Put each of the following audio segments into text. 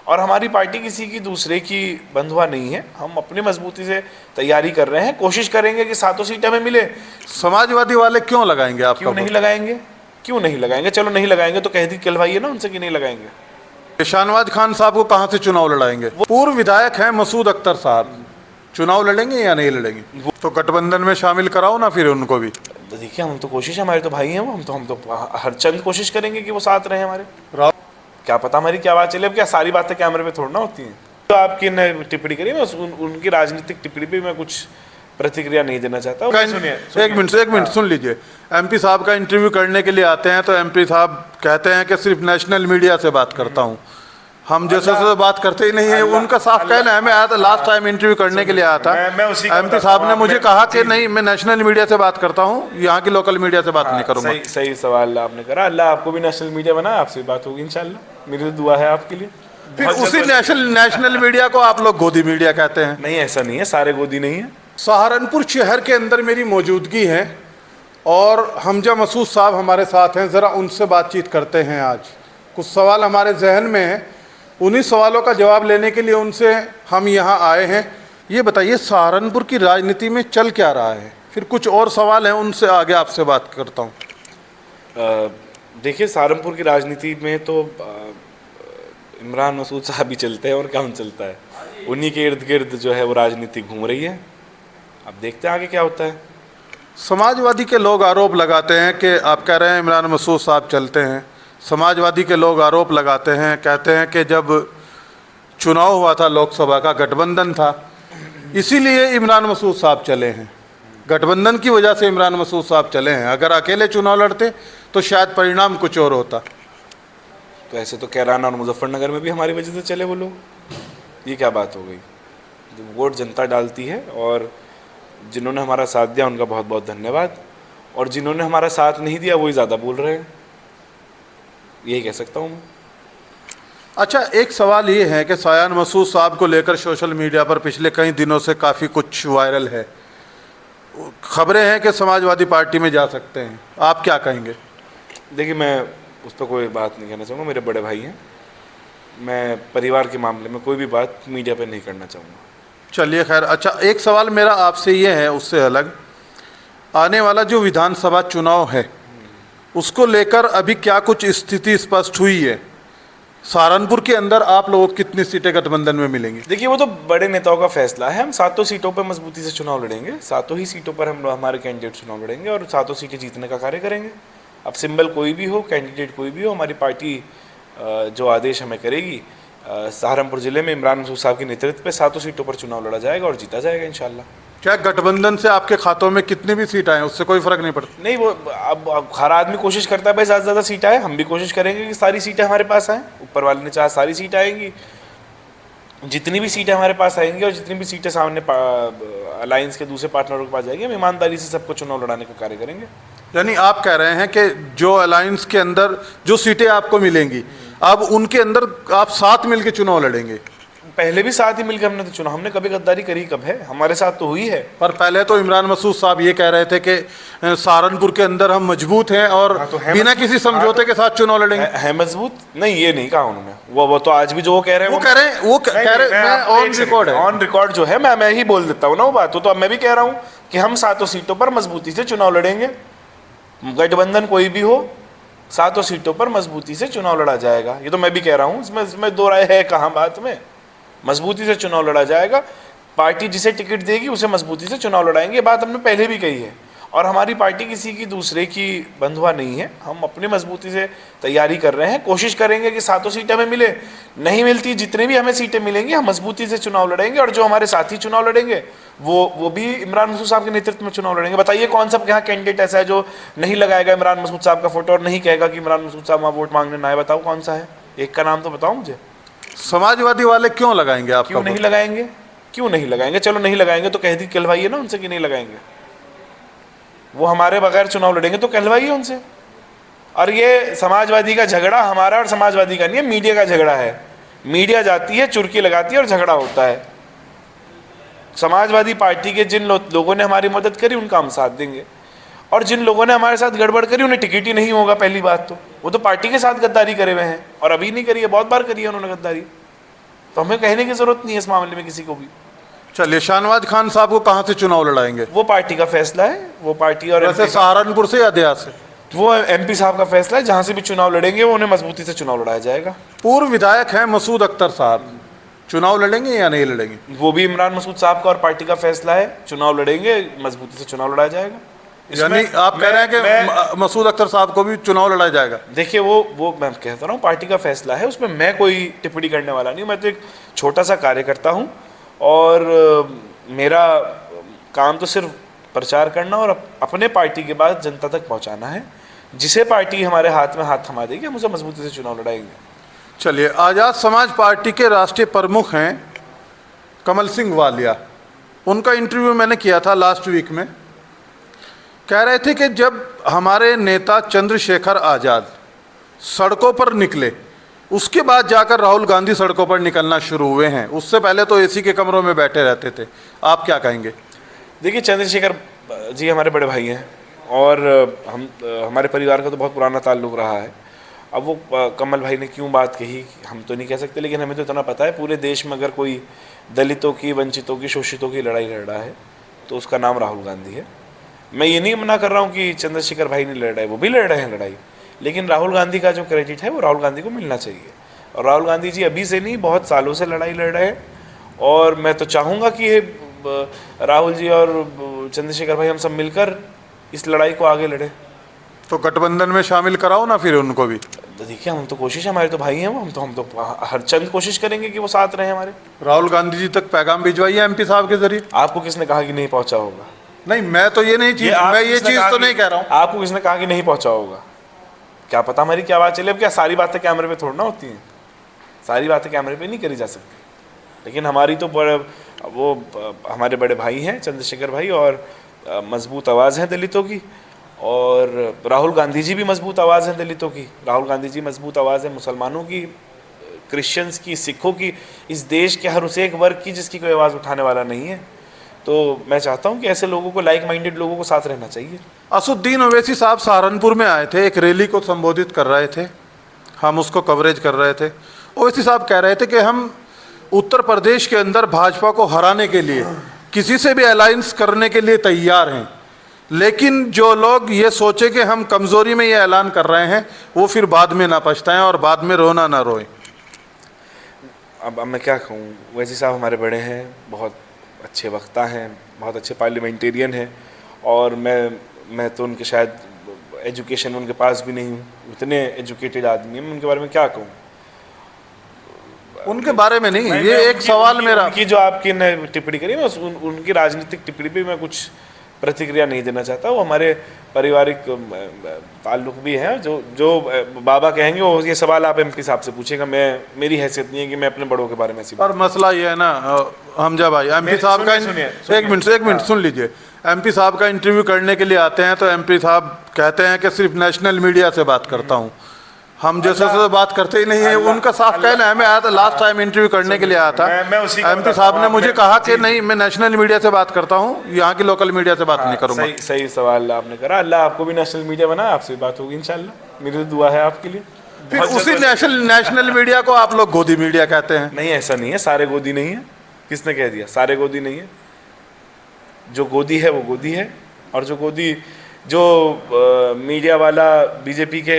और हमारी पार्टी किसी की दूसरे की बंधुआ नहीं है। हम अपनी मजबूती से तैयारी कर रहे हैं, कोशिश करेंगे कि 7 सीटें हमें मिले। समाजवादी वाले क्यों लगाएंगे आपका क्यों नहीं वोट? लगाएंगे? क्यों नहीं लगाएंगे? चलो नहीं लगाएंगे तो कह दी कहलवाइए ना उनसे कि नहीं लगाएंगे। शाहनवाज खान साहब को कहाँ से चुनाव लड़ाएंगे? पूर्व विधायक हैं मसूद अख्तर साहब, चुनाव लड़ेंगे या नहीं लड़ेंगे? तो गठबंधन में शामिल कराओ ना फिर उनको भी। तो देखिए, हम तो कोशिश है, हमारे तो भाई हैं वो, हम तो हर चंद कोशिश करेंगे कि वो साथ रहे हमारे। क्या पता हमारी क्या बात चले, अब क्या सारी बातें कैमरे पे थोड़ा ना होती हैं। तो आपकी ने टिप्पणी करी, मैं उनकी राजनीतिक टिप्पणी पे मैं कुछ प्रतिक्रिया नहीं देना चाहता। सुनिए एक मिनट सुन लीजिए। एमपी साहब का इंटरव्यू करने के लिए आते हैं तो एमपी साहब कहते हैं कि सिर्फ नेशनल मीडिया से बात करता हूं। हम जैसे से बात करते ही नहीं है, उनका साफ कहना है। मैं आया था लास्ट टाइम इंटरव्यू करने के लिए आया था, एमपी साहब ने मुझे कहा कि नहीं, मैं नेशनल मीडिया से बात करता हूँ, यहाँ की लोकल मीडिया से बात नहीं करूँगा। सही सवाल आपने करा। अल्लाह आपको भी नेशनल मीडिया बनाए, आपसे बात होगी इंशाल्लाह। मेरी तो दुआ है आपके लिए। फिर उसी नेशनल मीडिया को आप लोग गोदी मीडिया कहते हैं। नहीं, ऐसा नहीं है, सारे गोदी नहीं है। सहारनपुर शहर के अंदर मेरी मौजूदगी है और हमजा मसूद साहब हमारे साथ हैं। ज़रा उनसे बातचीत करते हैं। आज कुछ सवाल हमारे जहन में हैं, उन्हीं सवालों का जवाब लेने के लिए उनसे हम यहाँ आए हैं। ये बताइए, सहारनपुर की राजनीति में चल क्या रहा है? फिर कुछ और सवाल हैं, उनसे आगे आपसे बात करता हूँ। देखिए, सहारनपुर की राजनीति में तो इमरान मसूद साहब ही चलते हैं और कौन चलता है। उन्हीं के इर्द गिर्द जो है वो राजनीति घूम रही है। अब देखते हैं आगे क्या होता है। समाजवादी के लोग आरोप लगाते हैं कि आप कह रहे हैं इमरान मसूद साहब चलते हैं। समाजवादी के लोग आरोप लगाते हैं, कहते हैं कि जब चुनाव हुआ था लोकसभा का, गठबंधन था, इसीलिए इमरान मसूद साहब चले हैं। गठबंधन की वजह से इमरान मसूद साहब चले हैं। अगर अकेले चुनाव लड़ते तो शायद परिणाम कुछ और होता। तो ऐसे तो कैराना और मुजफ्फरनगर में भी हमारी वजह से चले वो लोग। ये क्या बात हो गई? जो वोट जनता डालती है, और जिन्होंने हमारा साथ दिया उनका बहुत बहुत धन्यवाद, और जिन्होंने हमारा साथ नहीं दिया वही ज़्यादा बोल रहे हैं, यही कह सकता हूँ मैं। अच्छा, एक सवाल ये है कि शायान मसूद साहब को लेकर सोशल मीडिया पर पिछले कई दिनों से काफ़ी कुछ वायरल है। खबरें हैं कि समाजवादी पार्टी में जा सकते हैं, आप क्या कहेंगे? देखिए, मैं उस पर कोई बात नहीं कहना चाहूँगा। मेरे बड़े भाई हैं, मैं परिवार के मामले में कोई भी बात मीडिया पर नहीं करना चाहूँगा। चलिए खैर। अच्छा, एक सवाल मेरा आपसे ये है, उससे अलग, आने वाला जो विधानसभा चुनाव है उसको लेकर अभी क्या कुछ स्थिति स्पष्ट हुई है? सहारनपुर के अंदर आप लोगों को कितनी सीटें गठबंधन में मिलेंगी? देखिए, वो तो बड़े नेताओं का फैसला है। हम 7 सीटों पर मजबूती से चुनाव लड़ेंगे, 7 ही सीटों पर हम हमारे कैंडिडेट चुनाव लड़ेंगे और 7 सीटें जीतने का कार्य करेंगे। अब सिंबल कोई भी हो, कैंडिडेट कोई भी हो, हमारी पार्टी जो आदेश हमें करेगी, सहारनपुर जिले में इमरान मसूद साहब के नेतृत्व पे 7 सीटों पर चुनाव लड़ा जाएगा और जीता जाएगा इंशाल्लाह। क्या गठबंधन से आपके खातों में कितनी भी सीट आए उससे कोई फर्क नहीं पड़ता? नहीं, वो अब हर आदमी कोशिश करता है भाई ज़्यादा से ज़्यादा सीट आए। हम भी कोशिश करेंगे कि सारी सीटें हमारे पास आएँ। ऊपर वाले ने चाहा सारी सीट आएंगी, जितनी भी सीटें हमारे पास आएंगी और जितनी भी सीटें सामने अलायंस के दूसरे पार्टनरों के पास जाएंगी, हम ईमानदारी से सबको चुनाव लड़ाने का कार्य करेंगे। यानी आप कह रहे हैं कि जो अलायंस के अंदर जो सीटें आपको मिलेंगी, अब उनके अंदर आप साथ मिलकर चुनाव लड़ेंगे? पहले भी साथ ही मिलकर हमने तो चुनाव, हमने कभी गद्दारी करी कब है? हमारे साथ तो हुई है। पर पहले तो इमरान मसूद साहब ये कह रहे थे कि सहारनपुर के अंदर हम मजबूत हैं और तो बिना किसी समझौते के साथ चुनाव लड़ेंगे। है मजबूत? नहीं, ये नहीं कहा उन्होंने। वो तो आज भी जो वो कह रहे हैं, वो कह रहे ऑन रिकॉर्ड है। ऑन रिकॉर्ड जो है, मैं ही बोल देता हूँ ना वो बात। तो अब मैं भी कह रहा हूँ कि हम 7 सीटों पर मजबूती से चुनाव लड़ेंगे। गठबंधन कोई भी हो, 7 सीटों पर मजबूती से चुनाव लड़ा जाएगा। ये तो मैं भी कह रहा हूँ, इसमें दो राय है कहाँ बात में। मजबूती से चुनाव लड़ा जाएगा। पार्टी जिसे टिकट देगी उसे मजबूती से चुनाव लड़ाएंगे। ये बात हमने पहले भी कही है। और हमारी पार्टी किसी की दूसरे की बंधुआ नहीं है। हम अपनी मजबूती से तैयारी कर रहे हैं, कोशिश करेंगे कि 7 सीटें हमें मिले। नहीं मिलती, जितने भी हमें सीटें मिलेंगी हम मजबूती से चुनाव लड़ेंगे। और जो हमारे साथी चुनाव लड़ेंगे वो भी इमरान मसूद साहब के नेतृत्व में चुनाव लड़ेंगे। बताइए कौन सा यहाँ कैंडिडेट ऐसा है जो नहीं लगाएगा इमरान मसूद साहब का फोटो और नहीं कहेगा कि इमरान मसूद साहब वहाँ वोट मांगने ना आए? बताओ कौन सा है? एक का नाम तो बताओ मुझे। समाजवादी वाले क्यों लगाएंगे आप? क्यों नहीं लगाएंगे? क्यों नहीं लगाएंगे? चलो नहीं लगाएंगे तो कह दी कहलवाइए ना उनसे कि नहीं लगाएंगे। वो हमारे बगैर चुनाव लड़ेंगे तो कहलवाइए उनसे। और ये समाजवादी का झगड़ा हमारा और समाजवादी का नहीं है, मीडिया का झगड़ा है। मीडिया जाती है, चुरकी लगाती है और झगड़ा होता है। समाजवादी पार्टी के जिन लोगों ने हमारी मदद करी उनका हम साथ देंगे, और जिन लोगों ने हमारे साथ गड़बड़ करी उन्हें टिकट ही नहीं होगा। पहली बात तो वो तो पार्टी के साथ गद्दारी करे हुए हैं, और अभी नहीं करी है, बहुत बार करी है उन्होंने गद्दारी। तो हमें कहने की ज़रूरत नहीं है इस मामले में किसी को भी। चलिए, शाहनवाज खान साहब को कहाँ से चुनाव लड़ाएंगे? वो पार्टी का फैसला है, वो पार्टी और वैसे MP सहारनपुर से या दया से? वो MP साहब का फैसला है, जहाँ से भी चुनाव लड़ेंगे वो उन्हें मजबूती से चुनाव लड़ाया जाएगा। पूर्व विधायक हैं मसूद अख्तर साहब, चुनाव लड़ेंगे या नहीं लड़ेंगे? वो भी इमरान मसूद साहब का और पार्टी का फैसला है, चुनाव लड़ेंगे, मजबूती से चुनाव लड़ाया जाएगा। यानी आप कह रहे हैं कि मसूद अख्तर साहब को भी चुनाव लड़ाया जाएगा? देखिए, वो मैं कहता रहा हूँ पार्टी का फैसला है, उसमें मैं कोई टिप्पणी करने वाला नहीं हूँ। मैं तो एक छोटा सा कार्यकर्ता हूँ और मेरा काम तो सिर्फ प्रचार करना और अपने पार्टी के बाद जनता तक पहुँचाना है। जिसे पार्टी हमारे हाथ में हाथ थमा देगी हम उसे मजबूती से चुनाव लड़ाएंगे। चलिए, आज़ाद समाज पार्टी के राष्ट्रीय प्रमुख हैं कमल सिंह वालिया, उनका इंटरव्यू मैंने किया था लास्ट वीक में। कह रहे थे कि जब हमारे नेता चंद्रशेखर आज़ाद सड़कों पर निकले उसके बाद जाकर राहुल गांधी सड़कों पर निकलना शुरू हुए हैं, उससे पहले तो एसी के कमरों में बैठे रहते थे। आप क्या कहेंगे? देखिए, चंद्रशेखर जी हमारे बड़े भाई हैं और हमारे परिवार का तो बहुत पुराना ताल्लुक़ रहा है। अब वो कमल भाई ने क्यों बात कही हम तो नहीं कह सकते, लेकिन हमें तो इतना पता है पूरे देश में अगर कोई दलितों की, वंचितों की, शोषितों की लड़ाई लड़ रहा है तो उसका नाम राहुल गांधी है। मैं ये नहीं मना कर रहा हूँ कि चंद्रशेखर भाई नहीं लड़ रहे, वो भी लड़ रहे हैं लड़ाई, लेकिन राहुल गांधी का जो क्रेडिट है वो राहुल गांधी को मिलना चाहिए। और राहुल गांधी जी अभी से नहीं, बहुत सालों से लड़ाई लड़ रहे हैं और मैं तो चाहूँगा कि ये राहुल जी और चंद्रशेखर भाई हम सब मिलकर इस लड़ाई को आगे लड़े। तो गठबंधन में शामिल कराओ ना फिर उनको भी। तो देखिए, हम तो कोशिश है, हमारे तो भाई हैं वो, हम तो हर चंद कोशिश करेंगे कि वो साथ रहे हमारे। राहुल गांधी जी तक पैगाम भिजवाइए MP साहब के जरिए। आपको किसने कहा कि नहीं पहुंचा होगा? नहीं, मैं तो ये नहीं चीज मैं ये चीज़ तो नहीं कह रहा हूँ। आपको किसने कहा कि नहीं पहुंचा होगा? क्या पता हमारी क्या बात चले। अब क्या सारी बातें कैमरे पे थोड़ी ना होती हैं, सारी बातें कैमरे पे नहीं करी जा सकती, लेकिन हमारी तो वो हमारे बड़े भाई हैं चंद्रशेखर भाई और मजबूत आवाज़ है दलितों की, और राहुल गांधी जी भी मजबूत आवाज़ है दलितों की। राहुल गांधी जी मजबूत आवाज़ है मुसलमानों की, क्रिश्चियंस की, सिखों की, इस देश के हर उस एक वर्ग की जिसकी कोई आवाज़ उठाने वाला नहीं है। तो मैं चाहता हूं कि ऐसे लोगों को, लाइक माइंडेड लोगों को साथ रहना चाहिए। असुद्दीन ओवैसी साहब सहारनपुर में आए थे, एक रैली को संबोधित कर रहे थे, हम उसको कवरेज कर रहे थे। ओवैसी साहब कह रहे थे कि हम उत्तर प्रदेश के अंदर भाजपा को हराने के लिए किसी से भी अलायंस करने के लिए तैयार हैं, लेकिन जो लोग ये सोचे कि हम कमज़ोरी में ये ऐलान कर रहे हैं वो फिर बाद में ना पछताएं और बाद में रोना ना रोएं। अब मैं क्या कहूँ, ओवैसी साहब हमारे बड़े हैं, बहुत अच्छे वक्ता हैं, बहुत अच्छे पार्लियामेंटेरियन हैं, और मैं तो उनके शायद एजुकेशन उनके पास भी नहीं हूँ, इतने एजुकेटेड आदमी हैं, उनके बारे में क्या कहूँ। उनके बारे में नहीं, ये एक सवाल मेरा। उनकी जो आपकी टिप्पणी करी, मैं उनकी राजनीतिक टिप्पणी पे मैं कुछ प्रतिक्रिया नहीं देना चाहता। वो हमारे पारिवारिक ताल्लुक भी हैं, जो बाबा कहेंगे वो ये सवाल आप MP साहब से पूछेगा। मेरी हैसियत नहीं है कि मैं अपने बड़ों के बारे में ऐसी। पर मसला ये है ना हमजा भाई, MP साहब का एक मिनट सुन लीजिए। MP साहब का इंटरव्यू करने के लिए आते हैं तो MP साहब कहते हैं कि सिर्फ नेशनल मीडिया से बात करता हूँ, हम जैसे से बात करते ही नहीं है। उनका साफ कहना है, मैं आया था लास्ट टाइम इंटरव्यू करने के लिए आया था, MP साहब ने मुझे कहा कि नहीं मैं नेशनल मीडिया से बात करता हूँ, यहाँ की लोकल मीडिया से बात नहीं करूँगा। सही सवाल आपने करा। अल्लाह आपको भी नेशनल मीडिया बनाए, आपसे बात होगी इंशाल्लाह, मेरी तो दुआ है आपके लिए। फिर उसी नेशनल मीडिया को आप लोग गोदी मीडिया कहते हैं। नहीं, ऐसा नहीं है, सारे गोदी नहीं है। किसने कह दिया? सारे गोदी नहीं है। जो गोदी है वो गोदी है, और जो मीडिया वाला BJP के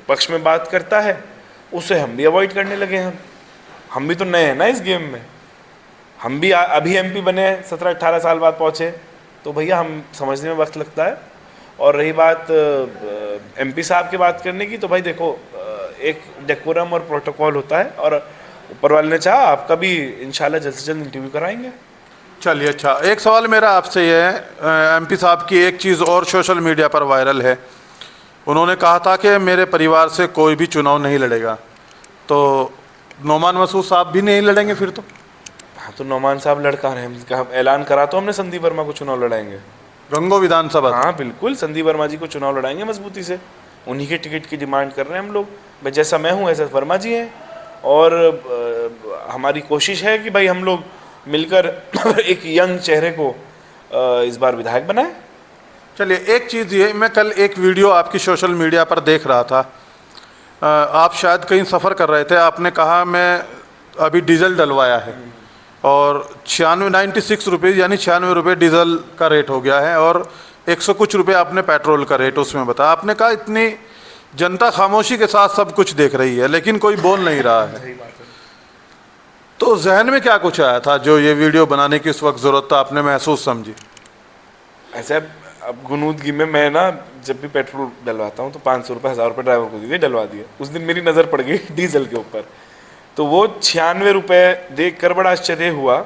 पक्ष में बात करता है उसे हम भी अवॉइड करने लगे हैं। हम भी तो नए हैं ना इस गेम में, हम भी अभी MP बने, 17-18 साल बाद पहुँचे, तो भैया हम समझने में वक्त लगता है। और रही बात MP साहब की बात करने की, तो भाई देखो एक डेकोरम और प्रोटोकॉल होता है, और ऊपर वाले ने चाहा आपका भी इंशाल्लाह जल्द से जल्द इंटरव्यू कराएंगे। चलिए, अच्छा एक सवाल मेरा आपसे ये है, MP साहब की एक चीज़ और सोशल मीडिया पर वायरल है, उन्होंने कहा था कि मेरे परिवार से कोई भी चुनाव नहीं लड़ेगा, तो नोमान मसूद साहब भी नहीं लड़ेंगे फिर? तो हाँ, तो नोमान साहब लड़का रहे, हम ऐलान करा तो हमने संदीप वर्मा को चुनाव लड़ाएंगे गंगो विधानसभा। हाँ बिल्कुल, संदीप वर्मा जी को चुनाव लड़ाएंगे मजबूती से, उन्हीं के टिकट की डिमांड कर रहे हैं हम लोग। भाई जैसा मैं हूँ ऐसा वर्मा जी हैं, और हमारी कोशिश है कि भाई हम लोग मिलकर एक यंग चेहरे को इस बार विधायक बनाएं। चलिए, एक चीज़ ये, मैं कल एक वीडियो आपकी सोशल मीडिया पर देख रहा था, आप शायद कहीं सफ़र कर रहे थे, आपने कहा मैं अभी डीजल डलवाया है और 96 रुपये यानी 96 रुपये डीजल का रेट हो गया है और 100 कुछ रुपये आपने पेट्रोल का रेट उसमें बताया। आपने कहा इतनी जनता खामोशी के साथ सब कुछ देख रही है लेकिन कोई बोल नहीं रहा है। तो जहन में क्या कुछ आया था जो ये वीडियो बनाने की उस वक्त ज़रूरत था, आपने महसूस समझी? ऐसे अब गुनूदगी में मैं ना जब भी पेट्रोल डलवाता हूँ तो 500 रुपये 1000 रुपये ड्राइवर को दिए, डलवा दिए। उस दिन मेरी नज़र पड़ गई डीजल के ऊपर, तो वो 96 रुपये देख कर बड़ा आश्चर्य हुआ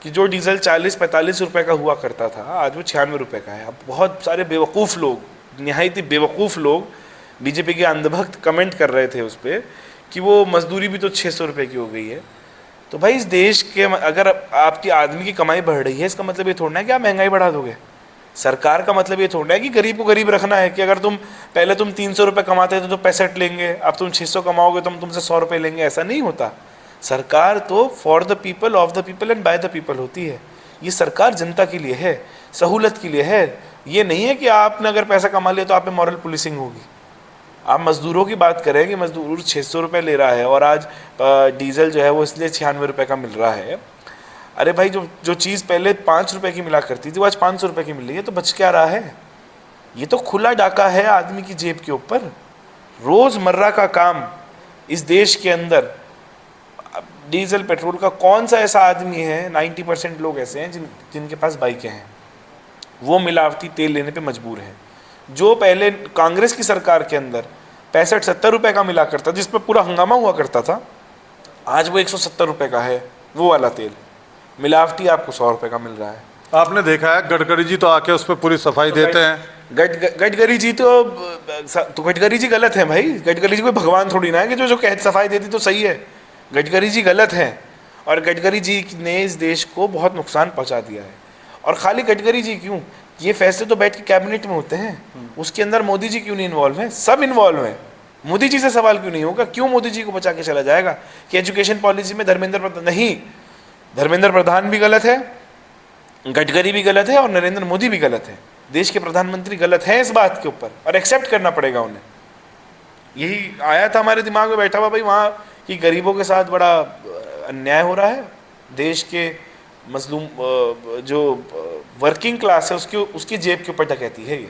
कि जो डीजल 40-45 रुपये का हुआ करता था आज वो 96 रुपये का है। अब बहुत सारे बेवकूफ़ लोग, नहायत ही बेवकूफ़ लोग बीजेपी के अंधभक्त कमेंट कर रहे थे उस पर कि वो मजदूरी भी तो 600 रुपये की हो गई है। तो भाई इस देश के अगर आपकी आदमी की कमाई बढ़ रही है इसका मतलब ये थोड़ा है कि आप महंगाई बढ़ा दोगे। सरकार का मतलब ये थोड़ा है कि गरीब को गरीब रखना है कि अगर पहले तुम 300 रुपये कमाते थे तो 65 लेंगे, अब तुम 600 कमाओगे तो हम तुमसे 100 रुपये लेंगे, ऐसा नहीं होता। सरकार तो for the people, of the people and by the people होती है। ये सरकार जनता के लिए है, सहूलत के लिए है। ये नहीं है कि आपने अगर पैसा कमा लिया तो आप पे मॉरल पुलिसिंग होगी। आप मज़दूरों की बात करें कि मज़दूर 600 रुपये ले रहा है और आज डीजल जो है वो इसलिए 96 रुपये का मिल रहा है। अरे भाई जो चीज़ पहले 5 रुपये की मिला करती थी वो आज 500 रुपये की मिल रही है, तो बच क्या रहा है? ये तो खुला डाका है आदमी की जेब के ऊपर। रोज़मर्रा का काम इस देश के अंदर डीजल पेट्रोल का, कौन सा ऐसा आदमी है, 90% लोग ऐसे हैं जिनके पास बाइकें हैं, वो मिलावटी तेल लेने पे मजबूर हैं। जो पहले कांग्रेस की सरकार के अंदर 65-70 रुपये का मिला करता, जिस पर पूरा हंगामा हुआ करता था, आज वो 170 रुपये का है वो वाला तेल। मिलावटी आपको 100 रुपये का मिल रहा है। आपने देखा है गडकरी जी तो आके उस पर पूरी सफाई देते हैं। गडकरी जी तो गडकरी जी गलत है भाई। गडकरी जी कोई भगवान थोड़ी ना है कि जो कह सफाई देती तो सही है। गडकरी जी गलत हैं और गडकरी जी ने इस देश को बहुत नुकसान पहुंचा दिया है। और खाली गडकरी जी क्यों, ये फैसले तो बैठ के कैबिनेट में होते हैं, उसके अंदर मोदी जी क्यों नहीं इन्वॉल्व हैं? सब इन्वॉल्व हैं। मोदी जी से सवाल क्यों नहीं होगा? क्यों मोदी जी को बचा के चला जाएगा कि एजुकेशन पॉलिसी में धर्मेंद्र प्रधान नहीं, धर्मेंद्र प्रधान भी गलत है, गडकरी भी गलत है और नरेंद्र मोदी भी गलत है। देश के प्रधानमंत्री गलत हैं इस बात के ऊपर और एक्सेप्ट करना पड़ेगा उन्हें। यही आया था हमारे दिमाग में बैठा हुआ भाई वहाँ कि गरीबों के साथ बड़ा अन्याय हो रहा है। देश के मजलूम जो वर्किंग क्लास है उसकी जेब के ऊपर डकैती है ये।